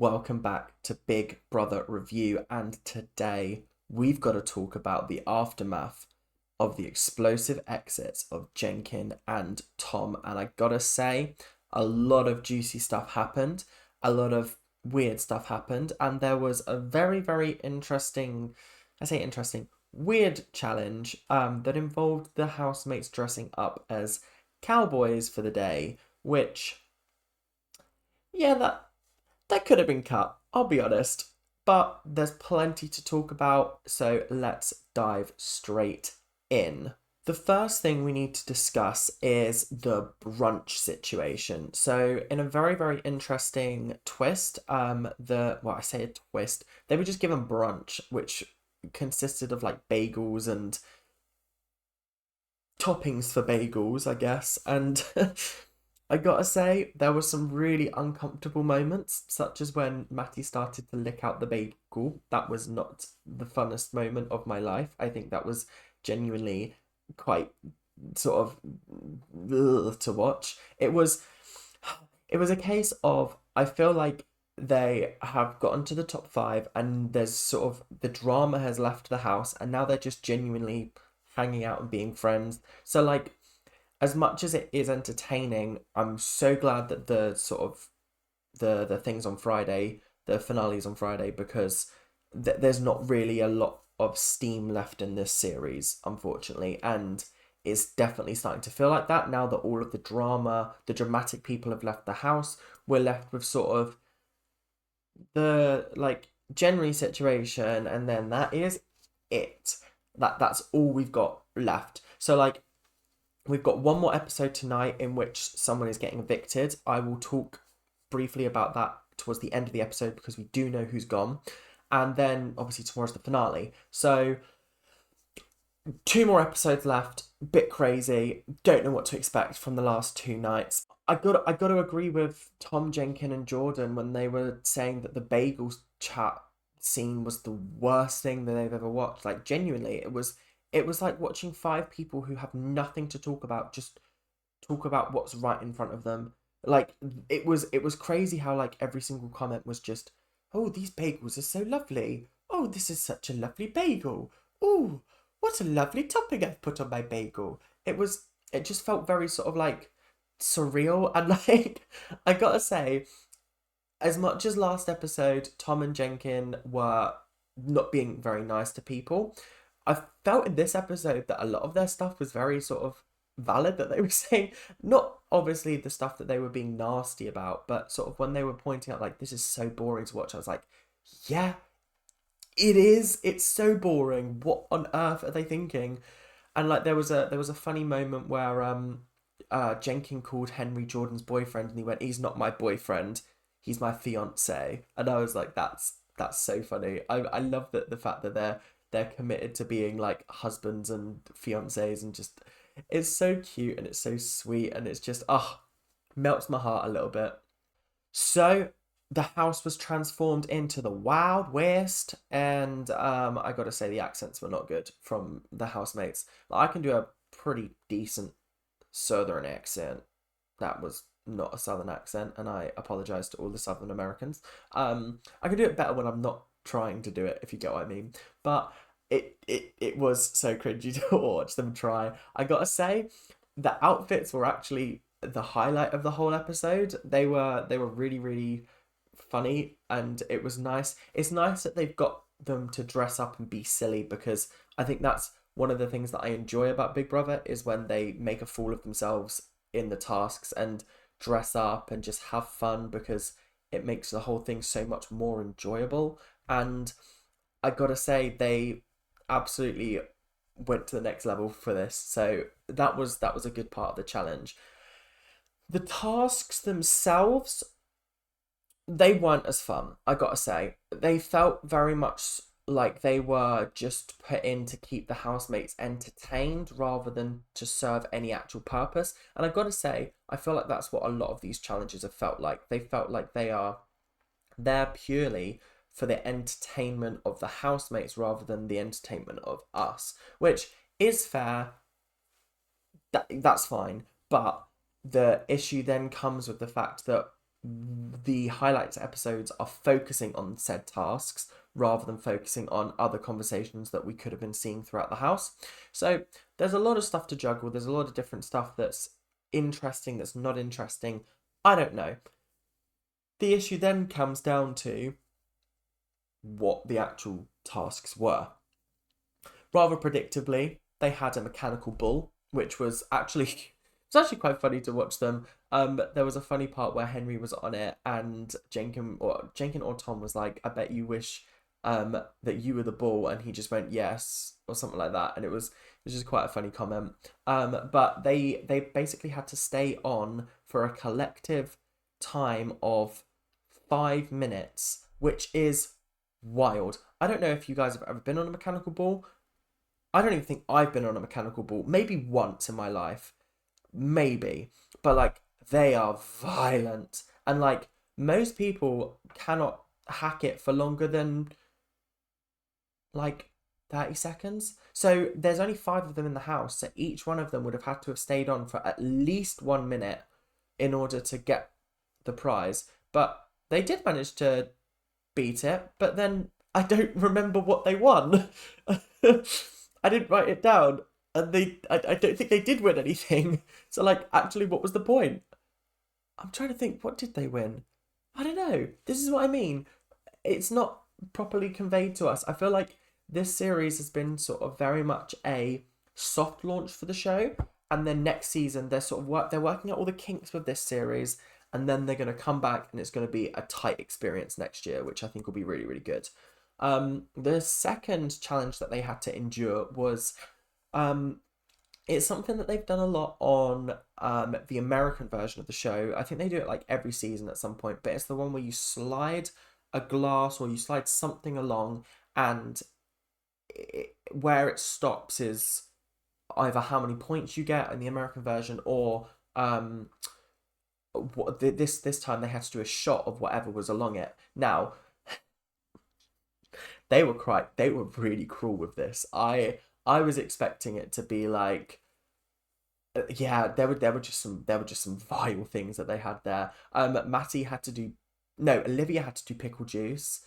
Welcome back to Big Brother Review, and today we've got to talk about the aftermath of the explosive exits of Jenkin and Tom. And I gotta say, a lot of juicy stuff happened, a lot of weird stuff happened, and there was a very, very interesting, I say interesting, weird challenge that involved the housemates dressing up as cowboys for the day, which, yeah, that could have been cut, I'll be honest. But there's plenty to talk about, so let's dive straight in. The first thing we need to discuss is the brunch situation. So, in a very, very interesting twist, I say a twist, they were just given brunch, which consisted of like bagels and toppings for bagels, I guess. And I gotta say, there were some really uncomfortable moments, such as when Matty started to lick out the bagel. That was not the funnest moment of my life. I think that was genuinely quite sort of to watch. It was a case of I feel like they have gotten to the top five and there's sort of the drama has left the house and now they're just genuinely hanging out and being friends. So like as much as it is entertaining, I'm so glad that the sort of the things on Friday, the finales on Friday, because there's not really a lot of steam left in this series, unfortunately, and it's definitely starting to feel like that now that all of the drama, the dramatic people have left the house. We're left with sort of the like January situation, and then that is it. That's all we've got left. So like we've got one more episode tonight in which someone is getting evicted. I will talk briefly about that towards the end of the episode because we do know who's gone. And then obviously tomorrow's the finale. So two more episodes left. Bit crazy. Don't know what to expect from the last two nights. I got to agree with Tom, Jenkin, and Jordan when they were saying that the bagels chat scene was the worst thing that they've ever watched. Like genuinely, it was like watching five people who have nothing to talk about just talk about what's right in front of them. Like it was crazy how like every single comment was just, "Oh, these bagels are so lovely. Oh, this is such a lovely bagel. Oh, what a lovely topping I've put on my bagel." It just felt very sort of like surreal and like I gotta say, as much as last episode Tom and Jenkin were not being very nice to people, I felt in this episode that a lot of their stuff was very sort of valid that they were saying. Not obviously the stuff that they were being nasty about, but sort of when they were pointing out like this is so boring to watch, I was like, yeah, it is. It's so boring. What on earth are they thinking? And like there was a funny moment where Jenkin called Henry Jordan's boyfriend and he went, "He's not my boyfriend, he's my fiance." And I was like, that's so funny. I love that the fact that they're committed to being like husbands and fiancés and just it's so cute and it's so sweet and it's just melts my heart a little bit. So the house was transformed into the Wild West, and I gotta say the accents were not good from the housemates. Like, I can do a pretty decent Southern accent. That was not a Southern accent, and I apologize to all the Southern Americans. I can do it better when I'm not trying to do it, if you get what I mean. But it was so cringy to watch them try. I gotta say, the outfits were actually the highlight of the whole episode. They were really, really funny and it was nice. It's nice that they've got them to dress up and be silly because I think that's one of the things that I enjoy about Big Brother is when they make a fool of themselves in the tasks and dress up and just have fun because it makes the whole thing so much more enjoyable. And I gotta say, they absolutely went to the next level for this. So that was a good part of the challenge. The tasks themselves, they weren't as fun, I gotta say. They felt very much like they were just put in to keep the housemates entertained rather than to serve any actual purpose. And I gotta say, I feel like that's what a lot of these challenges have felt like. They felt like they are there purely for the entertainment of the housemates rather than the entertainment of us, which is fair. That's fine. But the issue then comes with the fact that the highlights episodes are focusing on said tasks rather than focusing on other conversations that we could have been seeing throughout the house. So there's a lot of stuff to juggle. There's a lot of different stuff that's interesting, that's not interesting. I don't know. The issue then comes down to what the actual tasks were. Rather predictably, they had a mechanical bull, which was actually it's actually quite funny to watch them. There was a funny part where Henry was on it, and Jenkin or Tom was like, "I bet you wish that you were the bull," and he just went yes or something like that, and it was just quite a funny comment. But they basically had to stay on for a collective time of 5 minutes, which is wild. I don't know if you guys have ever been on a mechanical bull. I don't even think I've been on a mechanical bull. Maybe once in my life. Maybe. But like they are violent. And like most people cannot hack it for longer than like 30 seconds. So there's only five of them in the house. So each one of them would have had to have stayed on for at least 1 minute in order to get the prize. But they did manage to beat it. But then I don't remember what they won. I didn't write it down, and I don't think they did win anything. So like, actually, what was the point? I'm trying to think. What did they win? I don't know. This is what I mean. It's not properly conveyed to us. I feel like this series has been sort of very much a soft launch for the show, and then next season they're working out all the kinks with this series, and then they're going to come back and it's going to be a tight experience next year, which I think will be really really good. The second challenge that they had to endure was um, it's something that they've done a lot on the American version of the show. I think they do it like every season at some point, but it's the one where you slide a glass or you slide something along, and where it stops is either how many points you get in the American version, or this time they had to do a shot of whatever was along it. Now they were really cruel with this. I was expecting it to be like yeah, there were just some vile things that they had there. Matty had to do no, Olivia had to do pickle juice.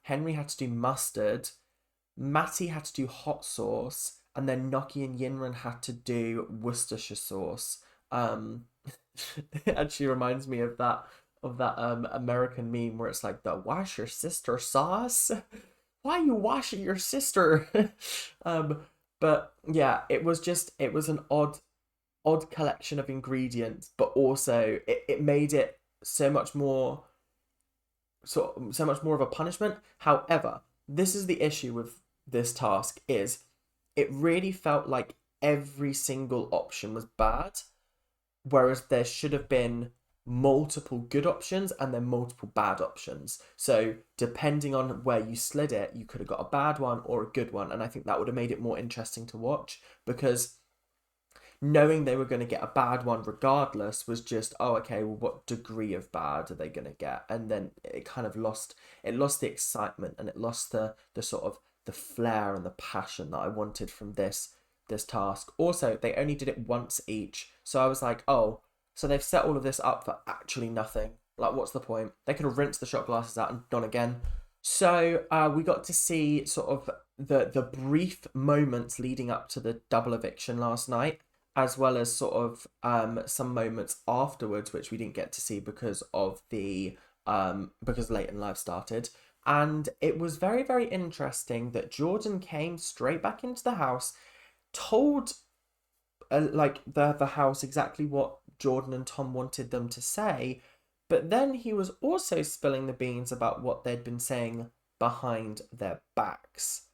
Henry had to do mustard. Matty had to do hot sauce, and then Noki and Yinran had to do Worcestershire sauce. Um, it actually reminds me of that American meme where it's like the wash your sister sauce. Why are you washing your sister? um, but yeah, it was an odd collection of ingredients, but also it made it so much more of a punishment. However, this is the issue with this task is it really felt like every single option was bad, whereas there should have been multiple good options and then multiple bad options. So depending on where you slid it, you could have got a bad one or a good one, and I think that would have made it more interesting to watch, because knowing they were going to get a bad one regardless was just, oh, okay, well, what degree of bad are they going to get? And then it kind of lost the excitement, and it lost the sort of the flair and the passion that I wanted from this task. Also, they only did it once each, so I was like, oh, so they've set all of this up for actually nothing. Like, what's the point? They could have rinsed the shot glasses out and done again. So we got to see sort of the brief moments leading up to the double eviction last night, as well as sort of some moments afterwards, which we didn't get to see because of the because Late in Life started. And it was very, very interesting that Jordan came straight back into the house, told like the house exactly what Jordan and Tom wanted them to say, but then he was also spilling the beans about what they'd been saying behind their backs.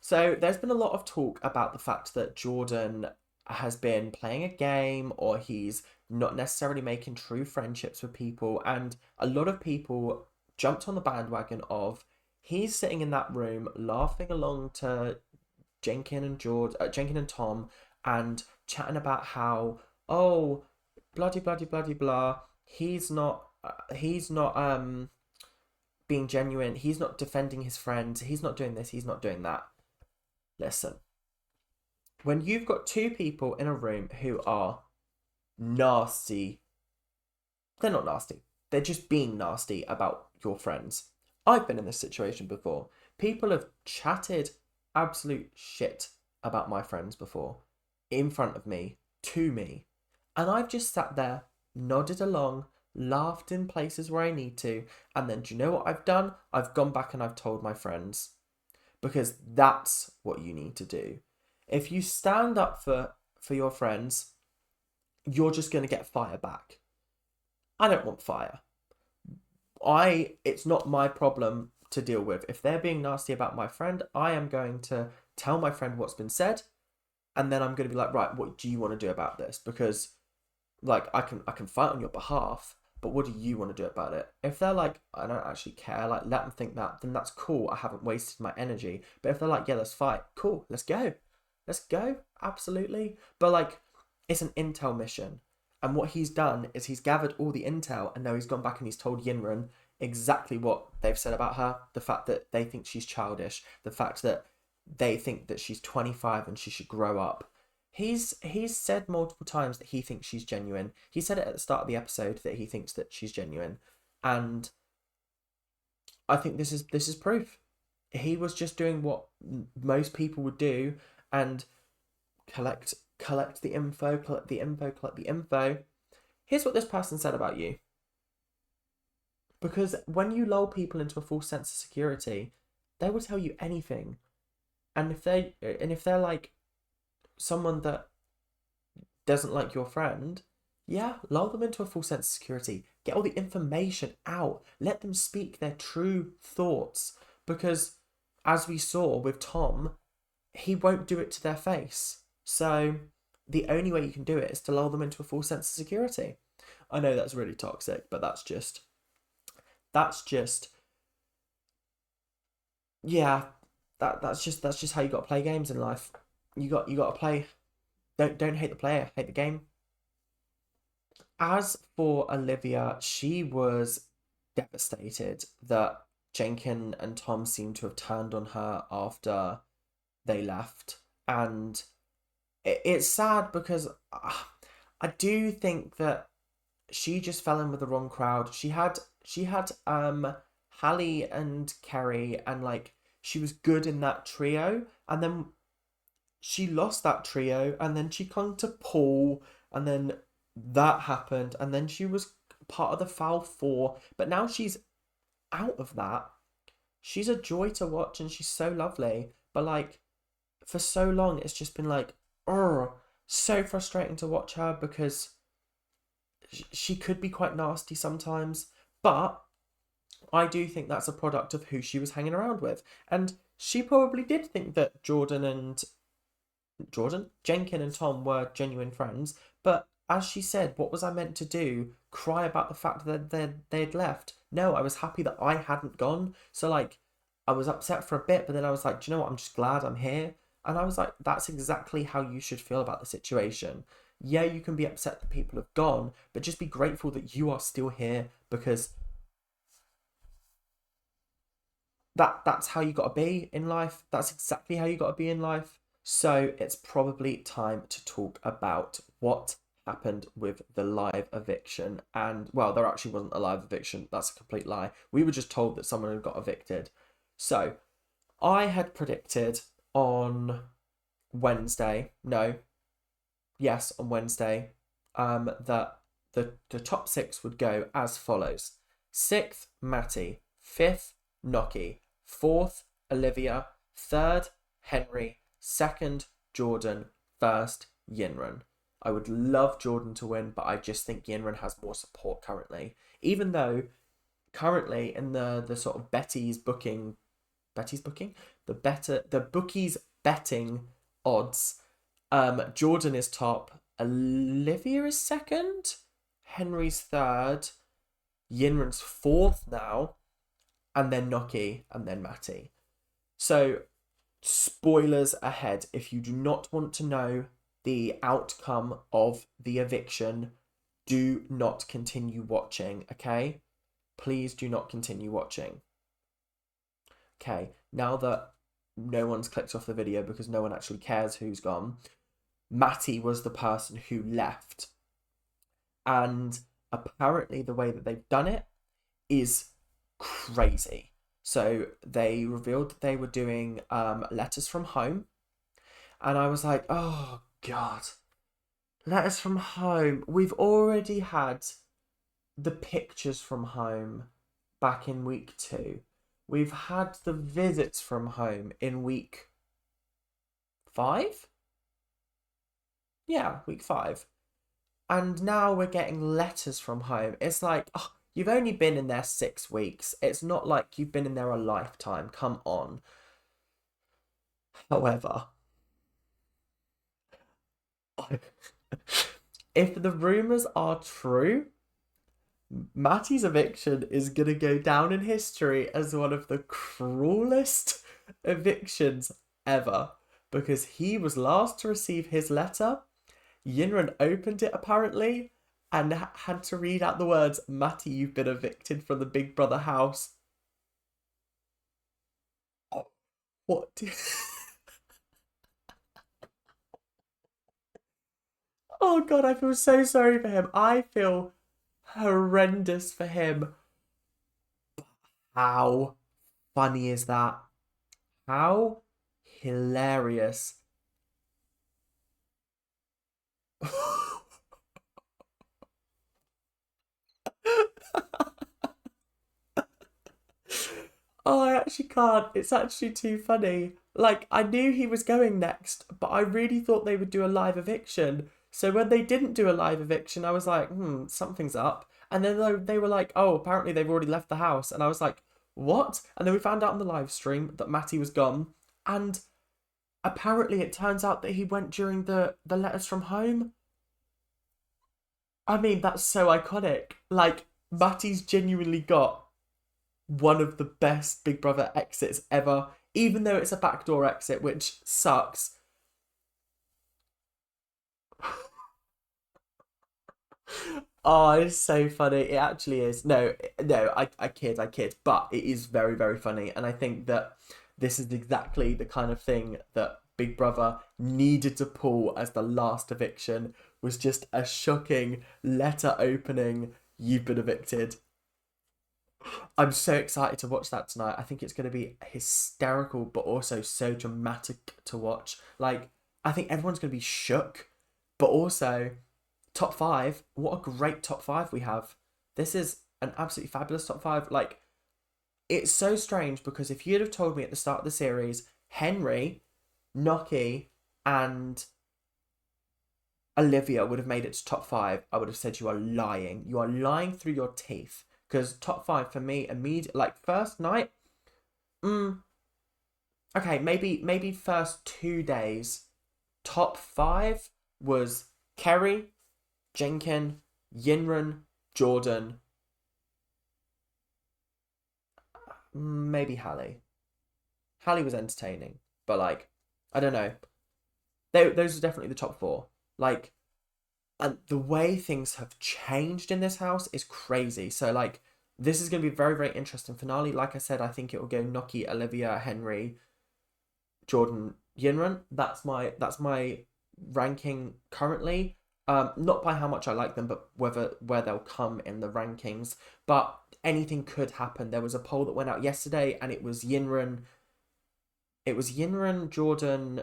So there's been a lot of talk about the fact that Jordan has been playing a game, or he's not necessarily making true friendships with people, and a lot of people jumped on the bandwagon of he's sitting in that room laughing along to Jenkin and Tom, and chatting about how, oh, bloody bloody bloody blah. He's not being genuine. He's not defending his friends. He's not doing this. He's not doing that. Listen, when you've got two people in a room who are nasty, they're not nasty. They're just being nasty about your friends. I've been in this situation before. People have chatted absolute shit about my friends before, in front of me, to me. And I've just sat there, nodded along, laughed in places where I need to, and then do you know what I've done? I've gone back and I've told my friends. Because that's what you need to do. If you stand up for your friends, you're just going to get fire back. I don't want fire. It's not my problem to deal with. If they're being nasty about my friend, I am going to tell my friend what's been said, and then I'm going to be like, right, what do you want to do about this? Because like I can fight on your behalf, but what do you want to do about it? If they're like, I don't actually care, like let them think that, then that's cool. I haven't wasted my energy. But if they're like, yeah, let's fight, cool, let's go. Let's go. Absolutely. But like, it's an intel mission. And what he's done is he's gathered all the intel, and now he's gone back and he's told Yinrun exactly what they've said about her. The fact that they think she's childish, the fact that they think that she's 25 and she should grow up. He's said multiple times that he thinks she's genuine. He said it at the start of the episode that he thinks that she's genuine. And I think this is proof. He was just doing what most people would do and collect the info, collect the info. Here's what this person said about you. Because when you lull people into a false sense of security, they will tell you anything. And if they're like someone that doesn't like your friend, yeah, lull them into a false sense of security. Get all the information out. Let them speak their true thoughts. Because as we saw with Tom, he won't do it to their face. So the only way you can do it is to lull them into a false sense of security. I know that's really toxic, but that's just yeah, that's just how you got to play games in life. You got to play. Don't hate the player, hate the game. As for Olivia, she was devastated that Jenkin and Tom seemed to have turned on her after they left, and it's sad because I do think that she just fell in with the wrong crowd. She had Hallie and Kerry, and like she was good in that trio, and then she lost that trio, and then she clung to Paul, and then that happened, and then she was part of the Foul Four, but now she's out of that. She's a joy to watch, and she's so lovely, but like for so long, it's just been like, so frustrating to watch her because she could be quite nasty sometimes, but I do think that's a product of who she was hanging around with. And she probably did think that Jenkin and Tom were genuine friends, but as she said, what was I meant to do? Cry about the fact that they'd left? No, I was happy that I hadn't gone. So like, I was upset for a bit, but then I was like, do you know what? I'm just glad I'm here. And I was like, that's exactly how you should feel about the situation. Yeah, you can be upset that people have gone, but just be grateful that you are still here, because that's how you got to be in life. That's exactly how you got to be in life. So it's probably time to talk about what happened with the live eviction. And well, there actually wasn't a live eviction. That's a complete lie. We were just told that someone had got evicted. So I had predicted on Wednesday, no, yes, on Wednesday, that the top six would go as follows: sixth, Matty; fifth, Noki; fourth, Olivia; third, Henry; second, Jordan; first, Yinrun. I would love Jordan to win, but I just think Yinrun has more support currently. Even though currently in the sort of Betty's booking, the bookies betting odds, Jordan is top, Olivia is second, Henry's third, Yinrun's fourth now, and then Noki, and then Matty. So, spoilers ahead. If you do not want to know the outcome of the eviction, do not continue watching, okay? Please do not continue watching. Okay, now that no one's clicked off the video because no one actually cares who's gone, Matty was the person who left. And apparently the way that they've done it is crazy. So they revealed that they were doing letters from home, and I was like, oh God, letters from home. We've already had the pictures from home back in week 2. We've had the visits from home in week 5. Yeah, week 5. And now we're getting letters from home. It's like, oh, you've only been in there 6 weeks. It's not like you've been in there a lifetime. Come on. However, if the rumours are true, Matty's eviction is going to go down in history as one of the cruelest evictions ever, because he was last to receive his letter. Yinren opened it apparently and had to read out the words, Matty, you've been evicted from the Big Brother house. Oh, what? Oh God, I feel so sorry for him. I feel horrendous for him. How funny is that? How hilarious. Oh, I actually can't. It's actually too funny. Like, I knew he was going next, but I really thought they would do a live eviction. So when they didn't do a live eviction, I was like, something's up. And then they were like, oh, apparently they've already left the house. And I was like, what? And then we found out on the live stream that Matty was gone. And apparently it turns out that he went during the letters from home. I mean, that's so iconic. Like, Matty's genuinely got one of the best Big Brother exits ever, even though it's a backdoor exit, which sucks. Oh, it's so funny. It actually is. No, no, I kid, but it is very, very funny. And I think that this is exactly the kind of thing that Big Brother needed to pull as the last eviction, was just a shocking letter opening, you've been evicted. I'm so excited to watch that tonight. I think it's going to be hysterical, but also so dramatic to watch. Like, I think everyone's going to be shook, but also top 5. What a great top 5 we have. This is an absolutely fabulous top 5. Like, it's so strange because if you'd have told me at the start of the series, Henry, Noki, and Olivia would have made it to top 5, I would have said you are lying. You are lying through your teeth. Because top 5 for me, immediate, like first night, okay, maybe first 2 days. Top 5 was Kerry, Jenkin, Yinren, Jordan, maybe Hallie. Hallie was entertaining, but like, I don't know. Those are definitely the top 4. Like, and the way things have changed in this house is crazy. So like, this is going to be a very, very interesting finale. Like I said, I think it will go Noki, Olivia, Henry, Jordan, Yinren. That's my ranking currently. Not by how much I like them, but where they'll come in the rankings. But anything could happen. There was a poll that went out yesterday, and it was Yinren. It was Yinren, Jordan,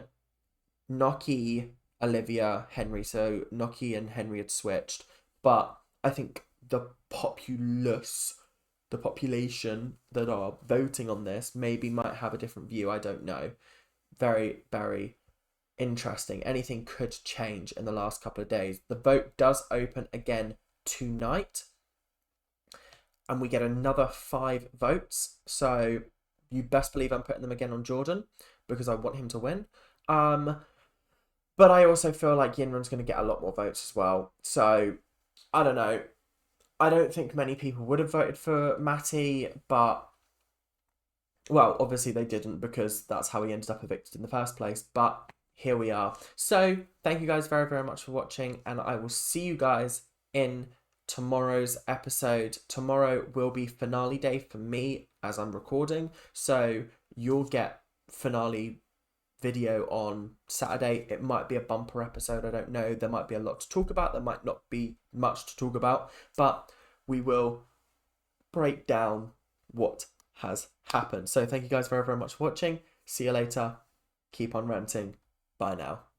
Noki, Olivia, Henry. So Noki and Henry had switched, but I think the population that are voting on this maybe might have a different view. I don't know. Very, very interesting. Anything could change in the last couple of days. The vote does open again tonight, and we get another 5 votes. So you best believe I'm putting them again on Jordan because I want him to win. But I also feel like Yinren's going to get a lot more votes as well. So I don't know. I don't think many people would have voted for Matty, but well, obviously they didn't because that's how he ended up evicted in the first place. But here we are. So thank you guys very, very much for watching, and I will see you guys in tomorrow's episode. Tomorrow will be finale day for me as I'm recording, so you'll get finale video on Saturday. It might be a bumper episode, I don't know. There might be a lot to talk about, there might not be much to talk about, but we will break down what has happened. So thank you guys very, very much for watching. See you later. Keep on ranting. Bye now.